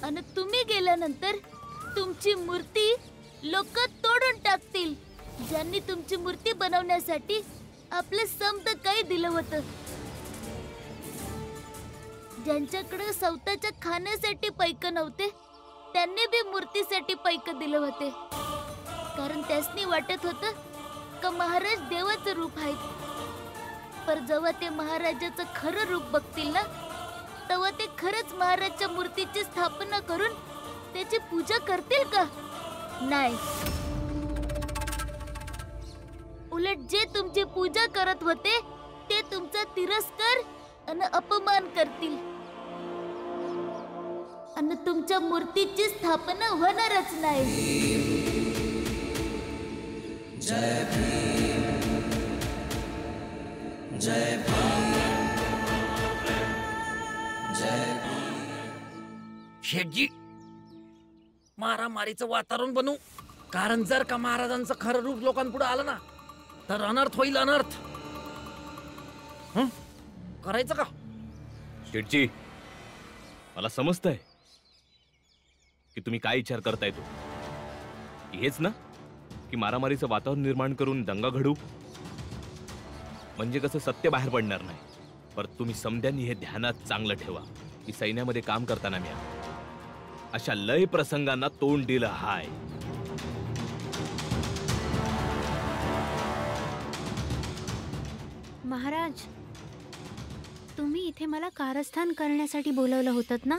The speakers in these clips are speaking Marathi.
आणि तुम्ही गेल्यानंतर तुमची मूर्ती लोक तोडून टाकतील, ज्यांनी तुमची मूर्ती बनवण्यासाठी आपलं समद काही दिलं होतं, ज्यांच्याकडे स्वतःच्या खाण्यासाठी पैक नव्हते त्यांनी बी मूर्तीसाठी पैक दिलं होते, कारण त्यासनी वाटत होतं का महाराज देवाचं रूप आहेत। पर जेव्हा ते महाराजाचं खरं रूप बघतील ना, तेव्हा ते खरंच महाराजच्या मूर्तीची स्थापना करून त्याची पूजा करतील का? नाही, उलट जे तुमची पूजा करत होते ते तुमचा तिरस्कार आणि अपमान करतील आणि तुमच्या मूर्तीची स्थापना होणारच नाही। जय भीम, जय भीम, जय भीम। शेठजी, मारामारीचं वातावरण बनवू, कारण जर का महाराजांचं खरं रूप लोकांपुढे आलं ना तर अनर्थ होईल, अनर्थ। करायचं का? शेठजी, मला समजतंय की तुम्ही काय विचार करताय तो। हेच ना की मारामारीचं वातावरण निर्माण करून दंगा घडू, म्हणजे कसं सत्य बाहेर पडणार नाही। पर तुम्ही समद्यांनी हे ध्यानात चांगलं ठेवा की सैन्यामध्ये काम करताना मी अशा लय प्रसंगांना तोंड दिलं हाय। महाराज, तुम्ही इथे मला कारस्थान करण्यासाठी बोलवलं होतं ना?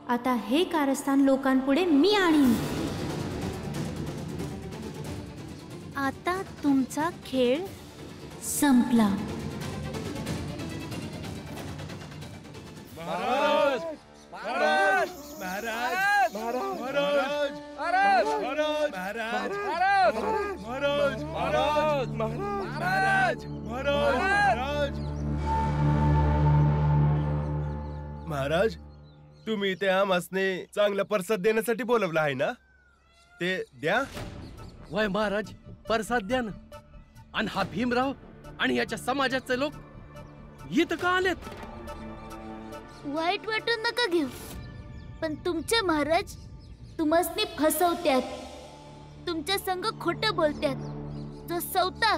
आता हे कारस्थान लोकांपुढे मी आणीन। आता तुमचा खेळ संपला। महाराज, महाराज, महाराज, महाराज, महाराज, महाराज, महाराज, महाराज, महाराज, महाराज, महाराज, तुम्ही इथे आम्हासने चांगला प्रसाद देण्यासाठी बोलवलं आहे ना? ते द्या। वय महाराज, प्रसाद द्या ना। आणि हा भीमराव आणि याच्या समाजाचे लोक इथं का आलेत? वाईट वाटून नका घेऊ, पण तुमचे महाराज तुम्हासनी फसवत्यात, तुमच्या संग खोटं बोलत्यात। जो सौता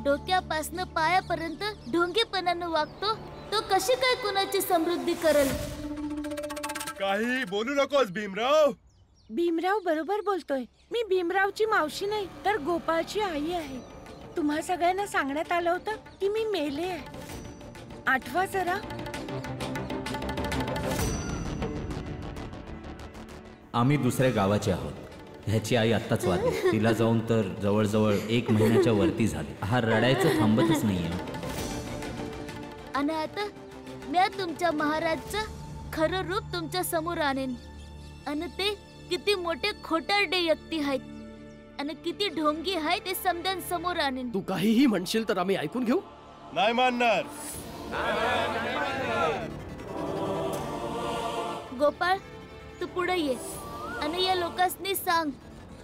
डोक्यापासनं पायापर्यंत ढोंगीपणानं वागतो तो कशी काय कुणाची समृद्धी करल? काही बोलू नकोस भीमराव। भीमराव बरोबर बोलतोय। मी भीमरावची मावशी नाही तर गोपाळची आई आहे। तुम्हा सगळ्यांना सांगण्यात आलं होतं की मी मेले आहे, आठवा जरा। आम्ही दुसऱ्या गावाचे आहोत। ह्याची आई आत्ताच वारली, तिला जाऊन तर जवळजवळ 1 महिन्याच्या वरती झाले। हा रडायचं थांबतच नाहीये। आणि आता मी तुमच्या महाराजचं खरं रूप तुमच्या समोर आणेन, आणि ते किती मोठे खोटारडे व्यक्ती आहेत आणि किती ढोंगी आहेत ते समद्यांसमोर आणेन। तू काहीही म्हणशील तर आम्ही ऐकून घेऊ। नाही मानणार। गोपाळ, तू पुढे ये आणि या लोकांनी सांग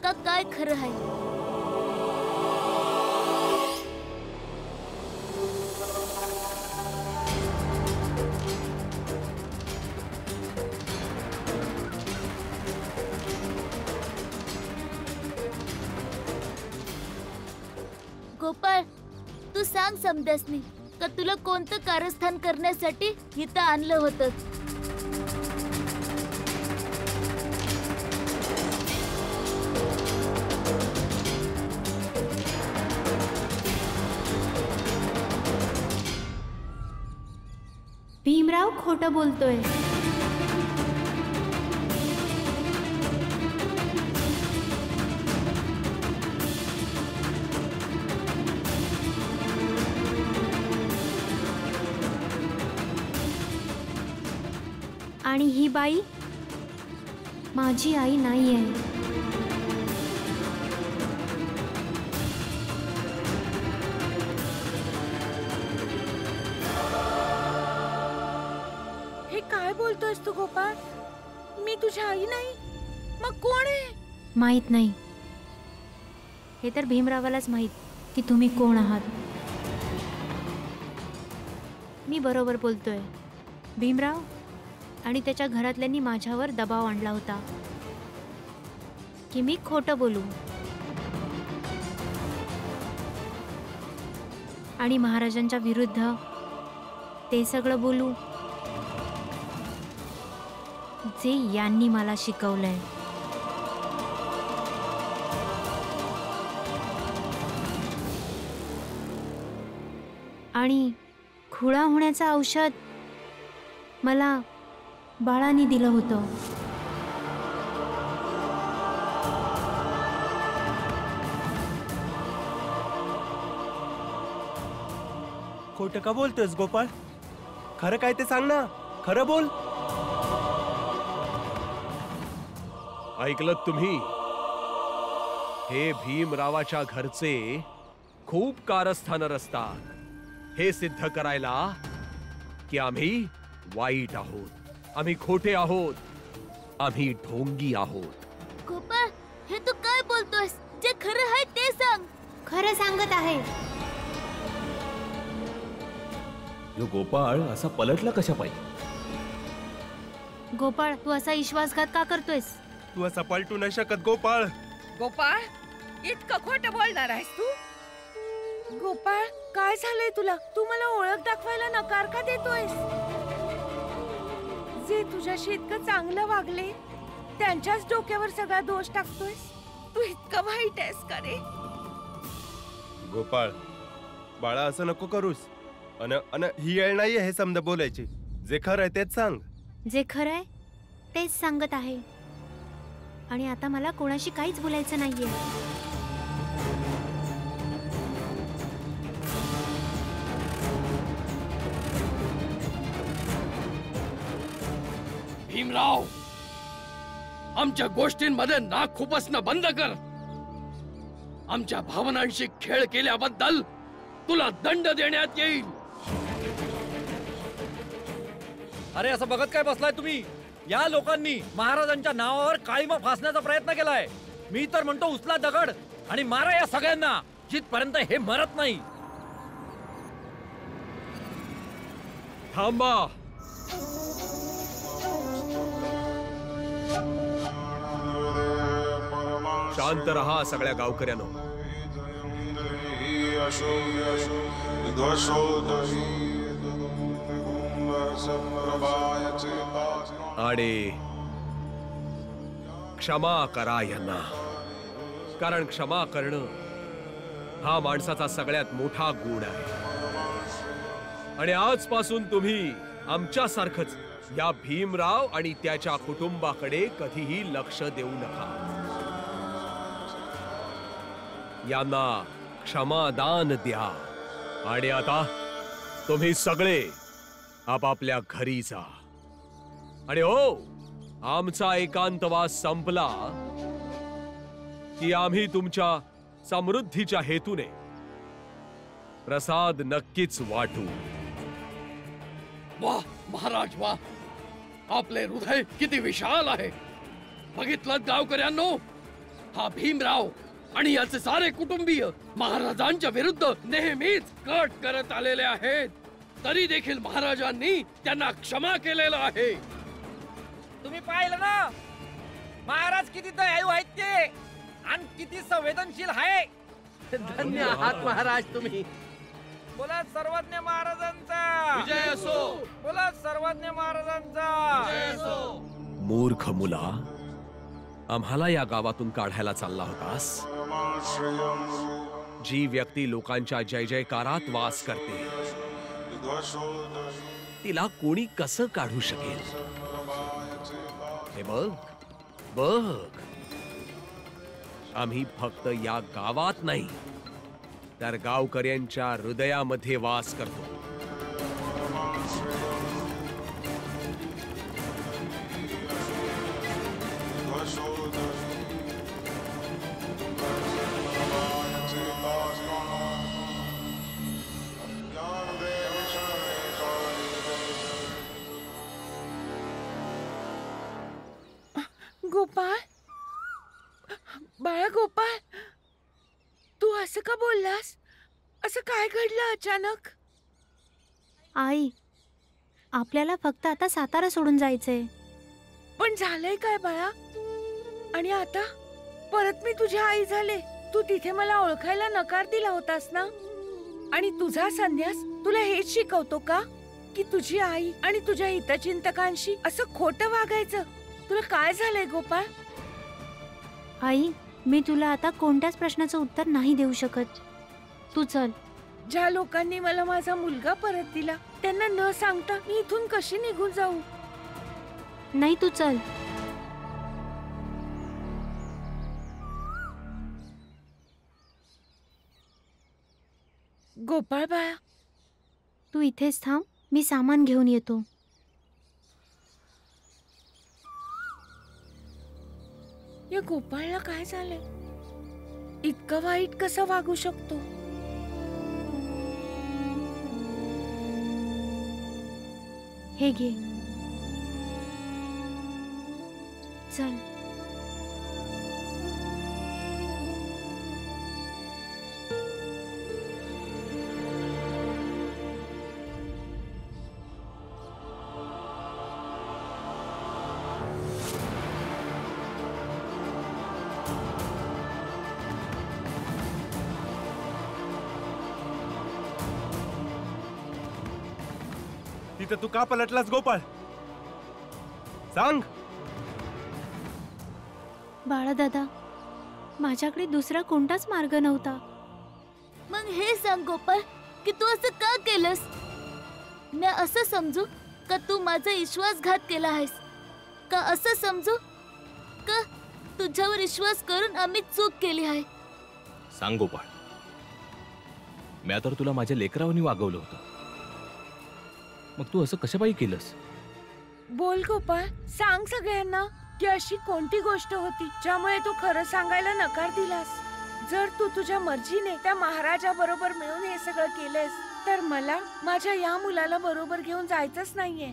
का काय खरं आहे। गोपाळ, तू सांग समद्यासनी का तुला कोणतं कारस्थान करण्यासाठी इथं आणलं होतं? भीमराव खोटं बोलतोय। आणि ही बाई माझी आई नाही आहे। हे काय बोलतोयस तू गोपाळ? मी तुझी आई नाही, मग कोण आहे? माहित नाही, हे तर भीमरावालाच माहित की तुम्ही कोण आहात। मी बरोबर बोलतोय भीमराव, आणि त्याच्या घरातल्यांनी माझ्यावर दबाव आणला होता की मी खोटं बोलू आणि महाराजांच्या विरुद्ध ते सगळं बोलू जे यांनी मला शिकवलंय. आणि खुळा होण्याचं औषध मला बाळाने दिलं होतं. खोटं का बोलतोयस गोपाळ? खरं काय ते सांग ना, खरं बोल. ऐकलं तुम्ही? हे भीमरावाच्या घरचे खूप कारस्थानं असतात हे सिद्ध करायला की आम्ही वाईट आहोत, आम्ही खोटे आहोत, आम्ही ढोंगी आहोत. गोपाळ, हे तू काय बोलतोयस? जे खरं आहे ते सांग. खरं सांगत आहे. यो गोपाळ असा पलटला कशा पाहिजे? गोपाळ, तू असा विश्वासघात का करतोयस? तू असा पलटू नाही शकत गोपाळ. गोपाळ, इतकं खोटं बोलणार आहेस तू? गोपाळ, काय झालंय तुला? तू मला ओळख दाखवायला नकार का देतोयस? जे तुझ्याशी इतकं चांगलं वागले त्यांच्याच डोक्यावर सगळा दोष टाकतोयस. तू इतकं वाईट आहेस का रे? गोपाळ, बाळा असं नको करूस. अन अन ही वेळ नाहीये हे समजा बोलायची. जे खरं आहे तेच सांग. जे खरं आहे तेच सांगत आहे. आणि आता मला कोणाशी काहीच बोलायचं नाहीये. भीमराव, आमच्या गोष्टींमध्ये नाक खुपसणं बंद कर. आमच्या भावनांशी खेळ केल्याबद्दल तुला दंड देण्यात येईल. अरे असं बघत काय बसलाय तुम्ही? या लोकांनी महाराजांच्या नावावर काळीमा फासण्याचा प्रयत्न केलाय. मी तर म्हणतो उचला दगड आणि मारा या सगळ्यांना जिथपर्यंत हे मरत नाही. थांबा. शांत रहा सगळ्या गावकऱ्यांनो. आणि क्षमा करा यांना, कारण क्षमा करणं हा माणसाचा सगळ्यात मोठा गुण आहे. आणि आजपासून तुम्ही आमच्यासारखंच या भीमराव आणि त्याच्या कुटुंबाकडे कधीही लक्ष देऊ नका. यांना क्षमादान द्या. आणि आता तुम्ही सगळे आपापल्या घरी जा. आणि हो, आमचा एकांतवास संपला की आम्ही तुमच्या समृद्धीच्या हेतूने प्रसाद नक्कीच वाटू. वाह महाराज वाह, आपले हृदय किती विशाल आहे. बघितलं गावकऱ्यांनो, हा भीमराव आणि याचे सारे कुटुंबीय महाराजांच्या विरुद्ध नेहमीच कट करत आलेले आहेत. तरी देखील महाराजांनी त्यांना क्षमा केलेलं आहे. तुम्ही पाहिलं ना महाराज किती दयाळू आहेत ते आणि किती संवेदनशील आहे. धन्य आहात महाराज तुम्ही. बोला सर्वज्ञ महाराजांचा विजय असो. बोला सर्वज्ञ महाराजांचा विजय असो. मूर्ख मुला, आम्हाला या गावातून काढायला चालला होतास. जी व्यक्ती लोकांच्या जय जयकारात वास करते तिला कोणी कसं काढू शकेल? हे बघ बघ, आम्ही फक्त या गावात नाही तर गावकऱ्यांच्या हृदयामध्ये वास करतो. गोपाळ, बाळा गोपाळ, तू असं का बोललास? असं काय घडलं अचानक? आई, आपल्याला फक्त आता सातारा सोडून जायचंय. पण झालंय काय बाळा? आणि आता परत मी तुझी आई झाले. तू तिथे मला ओळखायला नकार दिला होतास ना? आणि तुझा संन्यास तुला हेच शिकवतो का की तुझी आई आणि तुझ्या हितचिंतकांशी असं खोटं वागायचं? तुला काय झालंय गोपाळ? आई, मी तुला आता कोणत्याच प्रश्नाचं उत्तर नाही देऊ शकत. तू चल. ज्या लोकांनी मला माझा मुलगा परत दिला त्यांना न सांगता मी इथून कशी निघून जाऊ? नाही, तू चल. गोपाळ बाळा, तू इथेच थांब, मी सामान घेऊन येतो. या गोपाळला काय झालंय? इतकं वाईट कसं वागू शकतो? हे घे. चल. तिथं तू का पलटलास गोपाळ? सांग. बाळा दादा, माझ्याकडे दुसरा कोणताच मार्ग नव्हता. मग हे सांग गोपाळ की तू असं का केलंस? मी असं समजू का तू माझा विश्वासघात केला आहेस? का असं समजू का तुझ्यावर विश्वास करून आम्ही चूक केली आहे? सांग गोपाळ, मी तर तुला माझ्या लेकरावानी वागवलं होतं, मग तू असं कशापायी केलंस? बोल गोपाळ, सांग सगळ्यांना की अशी कोणती गोष्ट होती ज्यामुळे तू खरं सांगायला नकार दिलास? जर तू तुझ्या मर्जीने त्या महाराजा बरोबर मिळून हे सगळं केलेस तर मला माझ्या या मुलाला बरोबर घेऊन जायचंच नाहीये.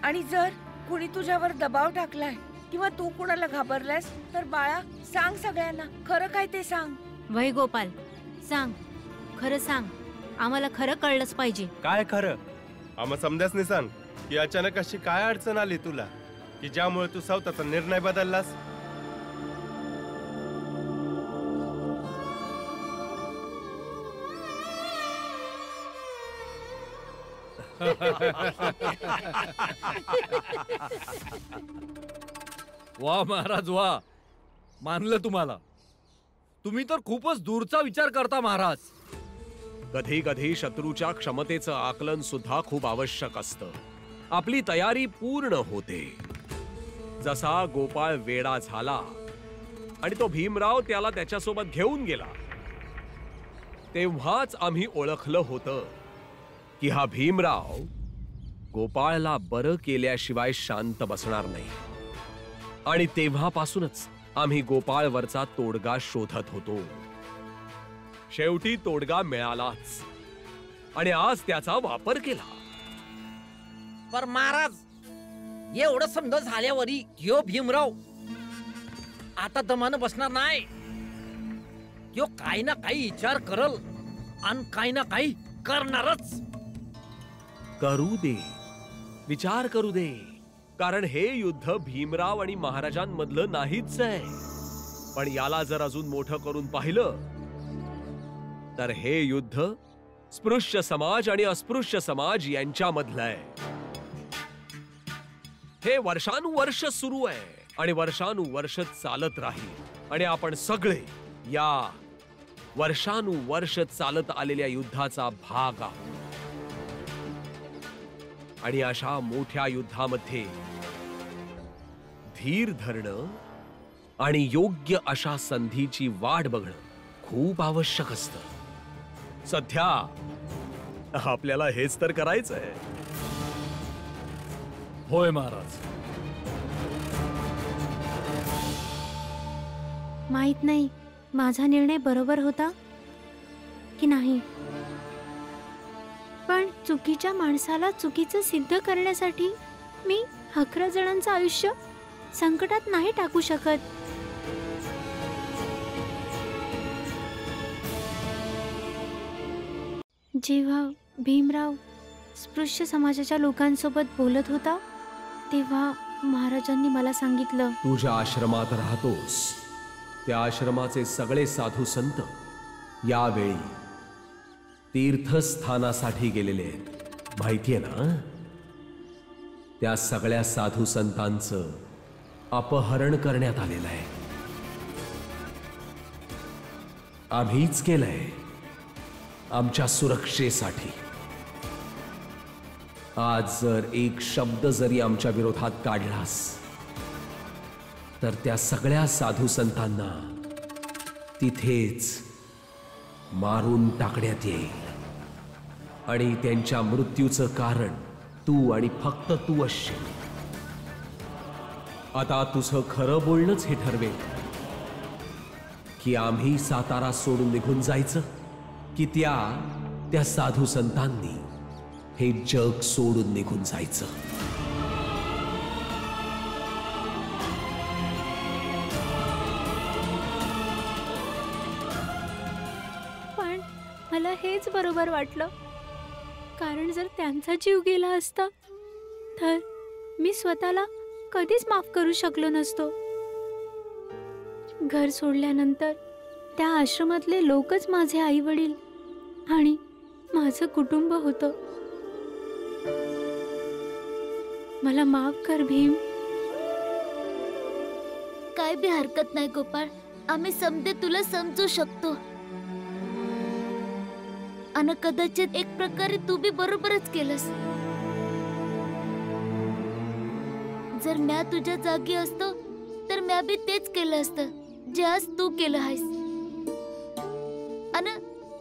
आणि जर कुणी तुझ्यावर दबाव टाकलाय किंवा तू कुणाला घाबरलास तर बाळा सांग सगळ्यांना, खरं काय ते सांग. वै गोपाल, सांग, खरं सांग. आम्हाला खरं कळलंच पाहिजे. काय खरं? आम्हा समजासने सांग की अचानक अशी काय अडचण आली तुला की ज्यामुळे तू स्वतःचा निर्णय बदललास? वा महाराज वा, मानलं तुम्हाला. तुम्ही तर खूपच दूरचा विचार करता महाराज. कधी कधी शत्रूच्या क्षमतेचं आकलन सुद्धा खूप आवश्यक असतं. आपली तयारी पूर्ण होते. जसा गोपाळ वेडा झाला आणि तो भीमराव त्याला त्याच्यासोबत घेऊन गेला, तेव्हाच आम्ही ओळखलं होतं की हा भीमराव गोपाळला बरं केल्याशिवाय शांत बसणार नाही. आणि तेव्हापासूनच आम्ही गोपाळवरचा तोडगा शोधत होतो. शेवटी तोडगा मिळालाच आणि आज त्याचा वापर केला. पर महाराज, एवढं समजा झाल्यावरी ह्यो भीमराव आता दमानं बसणार नाही. ह्यो काही ना काही विचार करल आणि काही ना काही करणारच. करू दे, विचार करू दे, कारण हे युद्ध भीमराव आणि महाराजांमधलं नाहीच आहे. पण याला जर अजून मोठं करून पाहिलं तर हे युद्ध स्पृश्य समाज आणि अस्पृश्य समाज यांच्यामधलं आहे. हे वर्षानुवर्ष सुरू आहे आणि वर्षानुवर्ष चालत राहील. आणि आपण सगळे या वर्षानुवर्ष चालत आलेल्या युद्धाचा भाग आहोत. आणि अशा मोठ्या युद्धामध्ये धीर धरणं आणि योग्य अशा संधीची वाट बघणं खूप आवश्यक असतं. सध्या आपल्याला हेच तर करायचंय. होय महाराज. माहित नाही माझा निर्णय बरोबर होता की नाही, पण चुकीच्या माणसाला चुकीचं सिद्ध करण्यासाठी मी 11 जणांचं आयुष्य संकटात नाही टाकू शकत. जेव्हा भीमराव स्पृश्य समाजाच्या लोकांसोबत बोलत होता तेव्हा महाराजांनी मला सांगितलं, तुझ्या आश्रमात राहतोस त्या आश्रमाचे सगळे साधू संत यावेळी तीर्थस्थानासाठी गेलेले आहेत, माहितीये ना? त्या सगळ्या साधू संतांचं अपहरण करण्यात आलेलं आहे. आम्हीच केलंय आमच्या सुरक्षेसाठी. आज जर एक शब्द जरी आमच्या विरोधात काढलास तर त्या सगळ्या साधू संतांना तिथेच मारून टाकण्यात येईल आणि त्यांच्या मृत्यूचं कारण तू आणि फक्त तू असशील. आता तुझं खरं बोलणंच हे ठरवेल की आम्ही सातारा सोडून निघून जायचं की त्या साधू संतांनी हे जग सोडून निघून जायचं. पण मला हेच बरोबर वाटलं, कारण जर त्यांचा जीव गेला असता तर मी स्वतःला कधीच माफ करू शकलो नसतो. घर सोडल्यानंतर त्या आश्रमातले लोकच माझे आई वडील आणि माझं कुटुंब होतं. मला माफ कर भीम. काय बी हरकत नाही गोपाळ, आम्ही समजे तुला समजू शकतो. आणि कदाचित एक प्रकारे तू बी बरोबरच केलंस. जर म्या तुझ्या जागी असतो तर म्या बी तेच केलं असतं जे आज तू केलं आहेस. आणि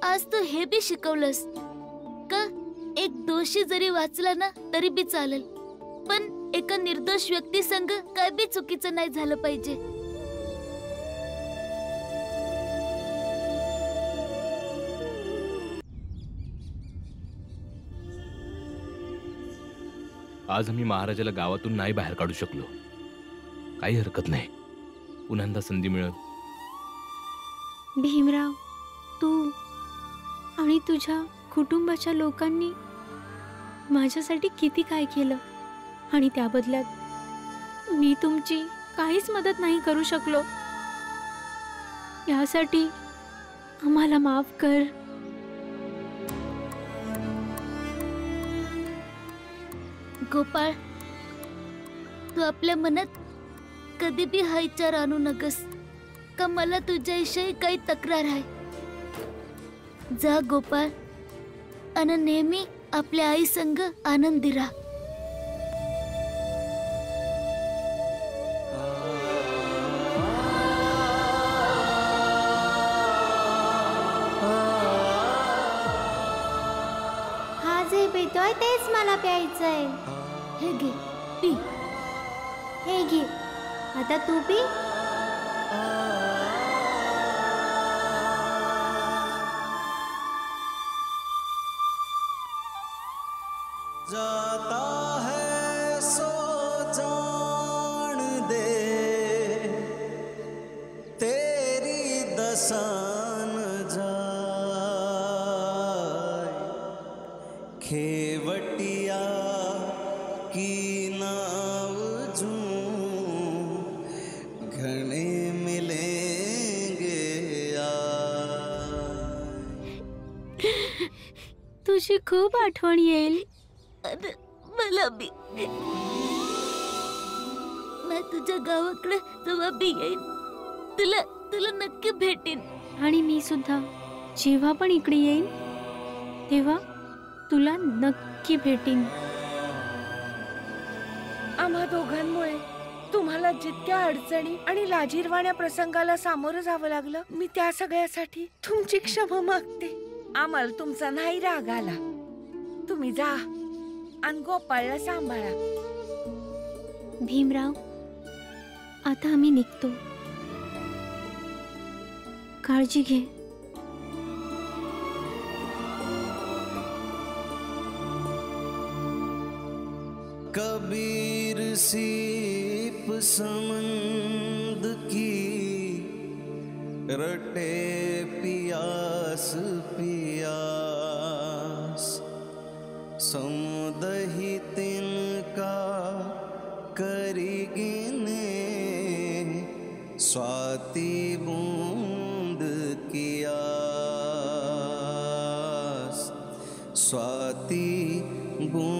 आज तू हे बी शिकवलंस का एक दोषी जरी वाचला ना तरी बी चालेल, पण एका निर्दोष व्यक्ती संग काय बी चुकीचं नाही झालं पाहिजे. आज आम्ही महाराजाला गावातून नाही बाहेर काढू शकलो. काही हरकत नाही, पुन्हा संधी मिळत. भीमराव, तू आणि तुझ्या कुटुंबाच्या लोकांनी माझ्यासाठी किती काय केलं आणि त्या बदल्यात मी तुमची काहीच मदत नाही करू शकलो. यासाठी आम्हाला माफ कर. गोपाळ, तू आपल्या मनात कधी बी हा विचार आणू नकस का मला तुझ्याविषयी काही तक्रार आहे. जा गोपाळ, आणि नेहमी आपल्या आई संग आनंदी राहा. हा जे पितोय तेच मला प्यायचंय. हे घे, पी. हे घे, आता तू पी. जाता है सो जान दे तेरी दसान जाए खेवटिया की नाव जूं घने मिलेंगे तुझी खूप आठवण येईल. मला बी. मी तुझ्या गावाकडे जेव्हा बी येईन तुला तुला नक्की भेटेन. आणि मी सुद्धा जेव्हा पण इकडे येईन तेव्हा तुला नक्की भेटीन. आम्हा दोघांमुळे तुम्हाला जितक्या अडचणी आणि लाजिरवाण्या प्रसंगाला सामोरं जावं लागलं, मी त्या सगळ्यासाठी तुमची क्षमा मागते. आम्हाला तुमचा नाही राग आला. तुम्ही जा आणि गोपाळला सांभाळा. भीमराव, आता आम्ही निघतो. काळजी घे. कबीर सीप समंद की रटे पियास पियास समुदहि तिनका करिगिने स्वाति बूंद की आस स्वाति बूंद